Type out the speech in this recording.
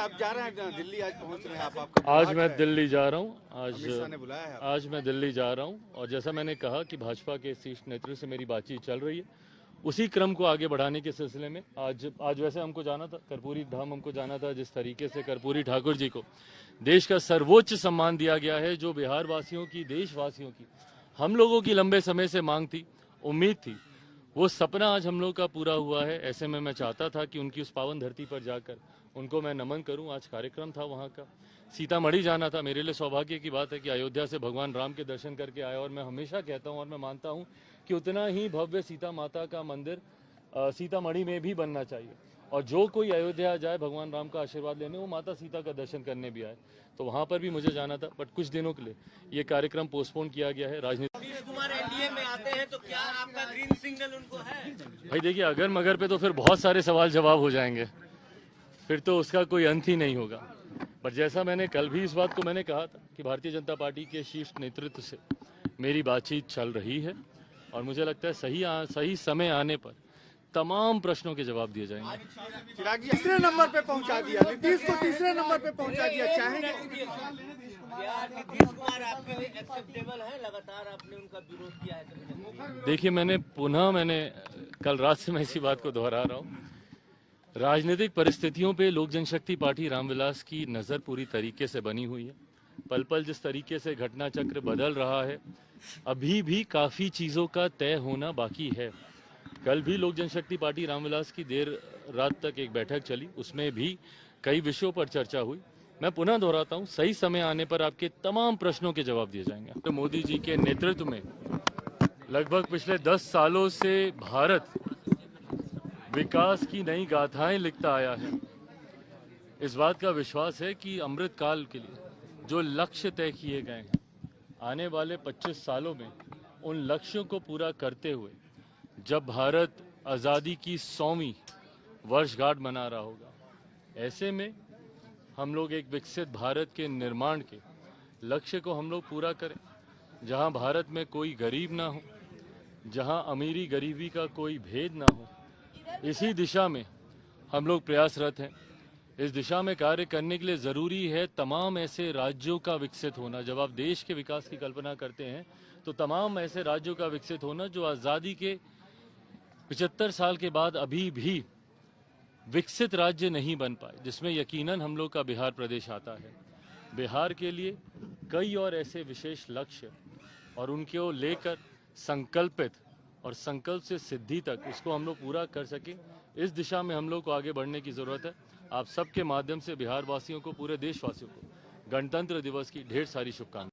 आप जा रहे हैं दिल्ली, आज पहुंच रहे हैं आपका आज मैं दिल्ली जा रहा हूँ। अमित शाह ने बुलाया है आज मैं दिल्ली जा रहा हूँ और जैसा मैंने कहा कि भाजपा के शीर्ष नेतृत्व से मेरी बातचीत चल रही है, उसी क्रम को आगे बढ़ाने के सिलसिले में आज वैसे हमको जाना था कर्पूरी धाम, हमको जाना था। जिस तरीके से कर्पूरी ठाकुर जी को देश का सर्वोच्च सम्मान दिया गया है, जो बिहार वासियों की, देशवासियों की, हम लोगों की लंबे समय से मांग थी, उम्मीद थी, वो सपना आज हम लोग का पूरा हुआ है। ऐसे में मैं चाहता था कि उनकी उस पावन धरती पर जाकर उनको मैं नमन करूं। आज कार्यक्रम था वहां का, सीतामढ़ी जाना था। मेरे लिए सौभाग्य की बात है कि अयोध्या से भगवान राम के दर्शन करके आया और मैं हमेशा कहता हूं और मैं मानता हूं कि उतना ही भव्य सीता माता का मंदिर सीतामढ़ी में भी बनना चाहिए। और जो कोई अयोध्या जाए भगवान राम का आशीर्वाद लेने, वो माता सीता का दर्शन करने भी आए, तो वहां पर भी मुझे जाना था। बट कुछ दिनों के लिए ये कार्यक्रम पोस्टपोन किया गया है। राजनीति नीतीश कुमार एनडीए में आते हैं तो क्या आपका ग्रीन सिग्नल उनको है? भाई देखिए, अगर मगर पे तो फिर बहुत सारे सवाल जवाब हो जाएंगे, फिर तो उसका कोई अंत ही नहीं होगा। पर जैसा मैंने कल भी इस बात को मैंने कहा था कि भारतीय जनता पार्टी के शीर्ष नेतृत्व से मेरी बातचीत चल रही है और मुझे लगता है सही समय आने पर तमाम प्रश्नों के जवाब दिए जाएंगे। चिराग जी तीसरे नंबर पे पहुंचा दिया, नीतीश को तीसरे नंबर पे पहुंचा दिया, चाहेंगे? क्या नीतीश कुमार आपके लिए एक्सेप्टेबल है? लगातार आपने उनका विरोध किया है। देखिए, मैंने कल रात से मैं इसी बात को दोहरा रहा हूँ। राजनीतिक परिस्थितियों पे लोक जनशक्ति पार्टी रामविलास की नज़र पूरी तरीके से बनी हुई है। पल पल जिस तरीके से घटना चक्र बदल रहा है, अभी भी काफ़ी चीज़ों का तय होना बाकी है। कल भी लोक जनशक्ति पार्टी रामविलास की देर रात तक एक बैठक चली, उसमें भी कई विषयों पर चर्चा हुई। मैं पुनः दोहराता हूँ, सही समय आने पर आपके तमाम प्रश्नों के जवाब दिए जाएंगे। तो मोदी जी के नेतृत्व में लगभग पिछले 10 सालों से भारत विकास की नई गाथाएं लिखता आया है। इस बात का विश्वास है कि अमृत काल के लिए जो लक्ष्य तय किए गए हैं, आने वाले 25 सालों में उन लक्ष्यों को पूरा करते हुए जब भारत आज़ादी की 100वीं वर्षगांठ मना रहा होगा, ऐसे में हम लोग एक विकसित भारत के निर्माण के लक्ष्य को हम लोग पूरा करें, जहां भारत में कोई गरीब ना हो, जहां अमीरी गरीबी का कोई भेद ना हो। इसी दिशा में हम लोग प्रयासरत हैं। इस दिशा में कार्य करने के लिए ज़रूरी है तमाम ऐसे राज्यों का विकसित होना। जब आप देश के विकास की कल्पना करते हैं तो तमाम ऐसे राज्यों का विकसित होना जो आज़ादी के 75 साल के बाद अभी भी विकसित राज्य नहीं बन पाए, जिसमें यकीनन हम लोग का बिहार प्रदेश आता है। बिहार के लिए कई और ऐसे विशेष लक्ष्य और उनको लेकर संकल्पित और संकल्प से सिद्धि तक उसको हम लोग पूरा कर सकें, इस दिशा में हम लोग को आगे बढ़ने की ज़रूरत है। आप सबके माध्यम से बिहार वासियों को, पूरे देशवासियों को गणतंत्र दिवस की ढेर सारी शुभकामनाएं।